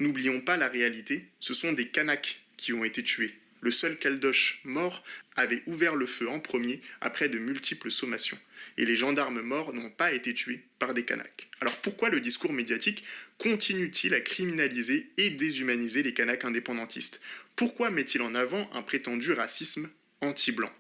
N'oublions pas la réalité, ce sont des Kanaks qui ont été tués. Le seul Caldoche mort avait ouvert le feu en premier après de multiples sommations. Et les gendarmes morts n'ont pas été tués par des Kanaks. Alors pourquoi le discours médiatique continue-t-il à criminaliser et déshumaniser les Kanaks indépendantistes? Pourquoi met-il en avant un prétendu racisme anti-blanc?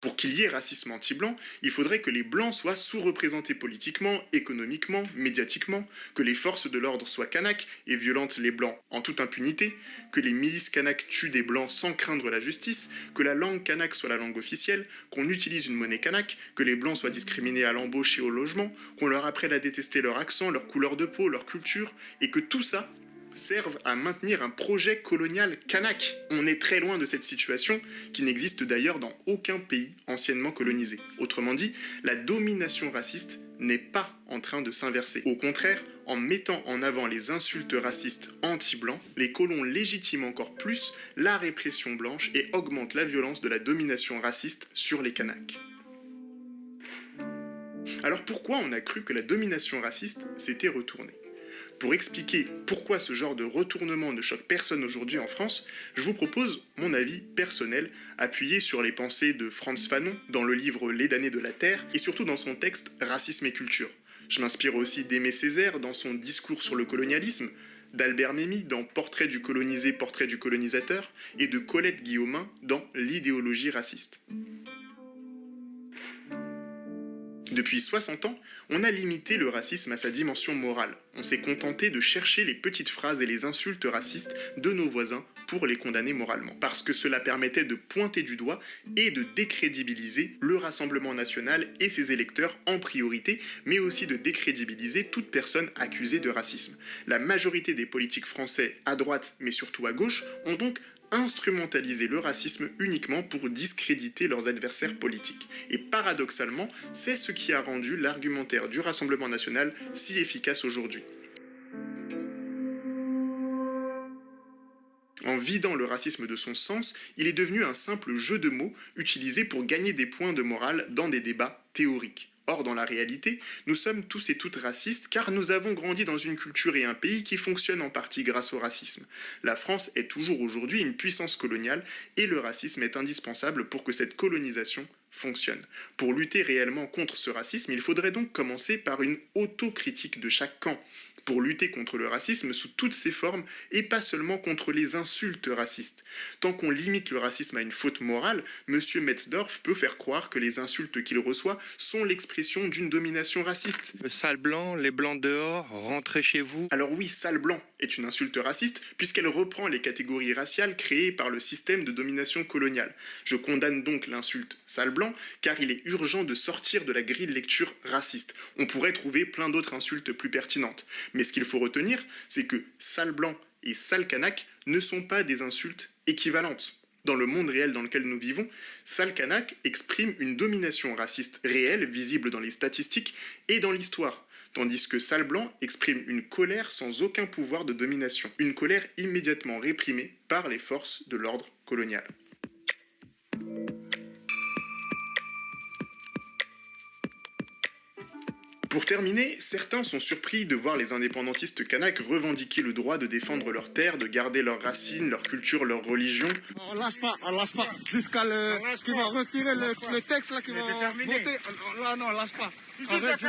Pour qu'il y ait racisme anti-blanc, il faudrait que les blancs soient sous-représentés politiquement, économiquement, médiatiquement, que les forces de l'ordre soient kanaks et violentent les blancs en toute impunité, que les milices kanaks tuent des blancs sans craindre la justice, que la langue kanak soit la langue officielle, qu'on utilise une monnaie kanak, que les blancs soient discriminés à l'embauche et au logement, qu'on leur apprenne à détester leur accent, leur couleur de peau, leur culture, et que tout ça servent à maintenir un projet colonial kanak. On est très loin de cette situation, qui n'existe d'ailleurs dans aucun pays anciennement colonisé. Autrement dit, la domination raciste n'est pas en train de s'inverser. Au contraire, en mettant en avant les insultes racistes anti-blancs, les colons légitiment encore plus la répression blanche et augmentent la violence de la domination raciste sur les Kanaks. Alors pourquoi on a cru que la domination raciste s'était retournée? Pour expliquer pourquoi ce genre de retournement ne choque personne aujourd'hui en France, je vous propose mon avis personnel, appuyé sur les pensées de Frantz Fanon dans le livre Les damnés de la Terre, et surtout dans son texte Racisme et culture. Je m'inspire aussi d'Aimé Césaire dans son discours sur le colonialisme, d'Albert Memmi dans Portrait du colonisé, portrait du colonisateur, et de Colette Guillaumin dans L'idéologie raciste. Depuis 60 ans, on a limité le racisme à sa dimension morale. On s'est contenté de chercher les petites phrases et les insultes racistes de nos voisins pour les condamner moralement. Parce que cela permettait de pointer du doigt et de décrédibiliser le Rassemblement national et ses électeurs en priorité, mais aussi de décrédibiliser toute personne accusée de racisme. La majorité des politiques français, à droite mais surtout à gauche, ont donc instrumentaliser le racisme uniquement pour discréditer leurs adversaires politiques. Et paradoxalement, c'est ce qui a rendu l'argumentaire du Rassemblement national si efficace aujourd'hui. En vidant le racisme de son sens, il est devenu un simple jeu de mots utilisé pour gagner des points de morale dans des débats théoriques. Or, dans la réalité, nous sommes tous et toutes racistes car nous avons grandi dans une culture et un pays qui fonctionnent en partie grâce au racisme. La France est toujours aujourd'hui une puissance coloniale et le racisme est indispensable pour que cette colonisation fonctionne. Pour lutter réellement contre ce racisme, il faudrait donc commencer par une autocritique de chaque camp. Pour lutter contre le racisme sous toutes ses formes et pas seulement contre les insultes racistes. Tant qu'on limite le racisme à une faute morale, M. Metzdorf peut faire croire que les insultes qu'il reçoit sont l'expression d'une domination raciste. Le sale blanc, les blancs dehors, rentrez chez vous. Alors oui, sale blanc est une insulte raciste puisqu'elle reprend les catégories raciales créées par le système de domination coloniale. Je condamne donc l'insulte sale blanc car il est urgent de sortir de la grille de lecture raciste. On pourrait trouver plein d'autres insultes plus pertinentes. Mais ce qu'il faut retenir, c'est que sale blanc et sale kanak ne sont pas des insultes équivalentes. Dans le monde réel dans lequel nous vivons, sale kanak exprime une domination raciste réelle, visible dans les statistiques et dans l'histoire, tandis que sale blanc exprime une colère sans aucun pouvoir de domination, une colère immédiatement réprimée par les forces de l'ordre colonial. Pour terminer, certains sont surpris de voir les indépendantistes kanaks revendiquer le droit de défendre leurs terres, de garder leurs racines, leur culture, leur religion. On lâche pas, jusqu'à qui va retirer le texte là, qui va voter. Là, non, on lâche pas. On reste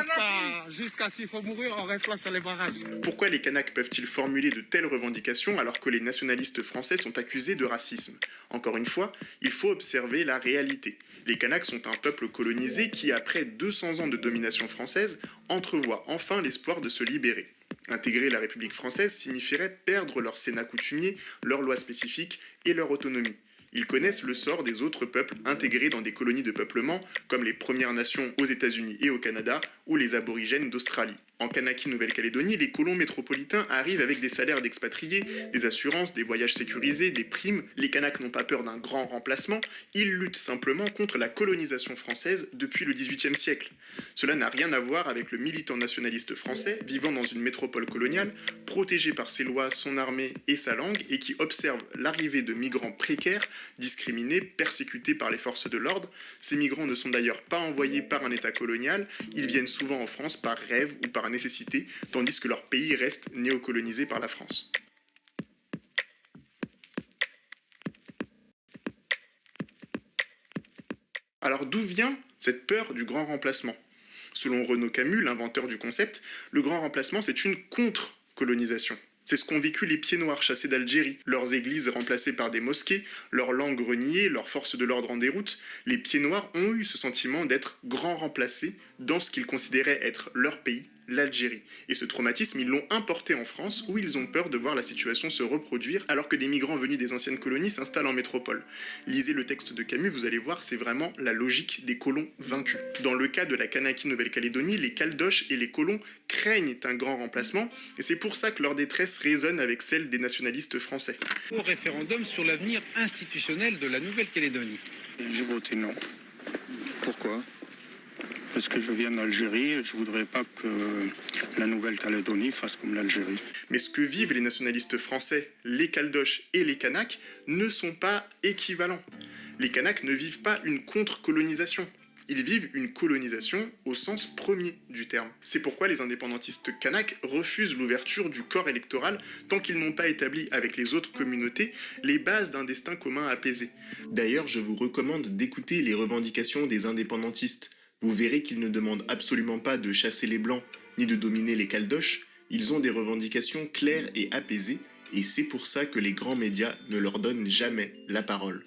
jusqu'à s'il faut mourir, on reste là sur les barrages. Pourquoi les Kanaks peuvent-ils formuler de telles revendications alors que les nationalistes français sont accusés de racisme? Encore une fois, il faut observer la réalité. Les Kanaks sont un peuple colonisé qui, après 200 ans de domination française, entrevoit enfin l'espoir de se libérer. Intégrer la République française signifierait perdre leur Sénat coutumier, leurs lois spécifiques et leur autonomie. Ils connaissent le sort des autres peuples intégrés dans des colonies de peuplement, comme les Premières Nations aux États-Unis et au Canada, ou les aborigènes d'Australie. En Kanaki Nouvelle-Calédonie, les colons métropolitains arrivent avec des salaires d'expatriés, des assurances, des voyages sécurisés, des primes. Les Kanaks n'ont pas peur d'un grand remplacement, ils luttent simplement contre la colonisation française depuis le XVIIIe siècle. Cela n'a rien à voir avec le militant nationaliste français vivant dans une métropole coloniale, protégé par ses lois, son armée et sa langue, et qui observe l'arrivée de migrants précaires, discriminés, persécutés par les forces de l'ordre. Ces migrants ne sont d'ailleurs pas envoyés par un État colonial, ils viennent souvent en France par rêve ou par nécessité, tandis que leur pays reste néocolonisé par la France. Alors d'où vient cette peur du grand remplacement? Selon Renaud Camus, l'inventeur du concept, le grand remplacement c'est une contre-colonisation. C'est ce qu'ont vécu les pieds-noirs chassés d'Algérie, leurs églises remplacées par des mosquées, leurs langues reniées, leurs forces de l'ordre en déroute. Les pieds-noirs ont eu ce sentiment d'être grands remplacés dans ce qu'ils considéraient être leur pays, l'Algérie. Et ce traumatisme, ils l'ont importé en France, où ils ont peur de voir la situation se reproduire, alors que des migrants venus des anciennes colonies s'installent en métropole. Lisez le texte de Camus, vous allez voir, c'est vraiment la logique des colons vaincus. Dans le cas de la Kanaky Nouvelle-Calédonie, les Caldoches et les colons craignent un grand remplacement, et c'est pour ça que leur détresse résonne avec celle des nationalistes français. Au référendum sur l'avenir institutionnel de la Nouvelle-Calédonie. J'ai voté non. Pourquoi? Parce que je viens d'Algérie et je voudrais pas que la Nouvelle-Calédonie fasse comme l'Algérie. Mais ce que vivent les nationalistes français, les Caldoches et les Kanaks, ne sont pas équivalents. Les Kanaks ne vivent pas une contre-colonisation. Ils vivent une colonisation au sens premier du terme. C'est pourquoi les indépendantistes kanaks refusent l'ouverture du corps électoral tant qu'ils n'ont pas établi avec les autres communautés les bases d'un destin commun apaisé. D'ailleurs, je vous recommande d'écouter les revendications des indépendantistes. Vous verrez qu'ils ne demandent absolument pas de chasser les Blancs, ni de dominer les Caldoches. Ils ont des revendications claires et apaisées, et c'est pour ça que les grands médias ne leur donnent jamais la parole.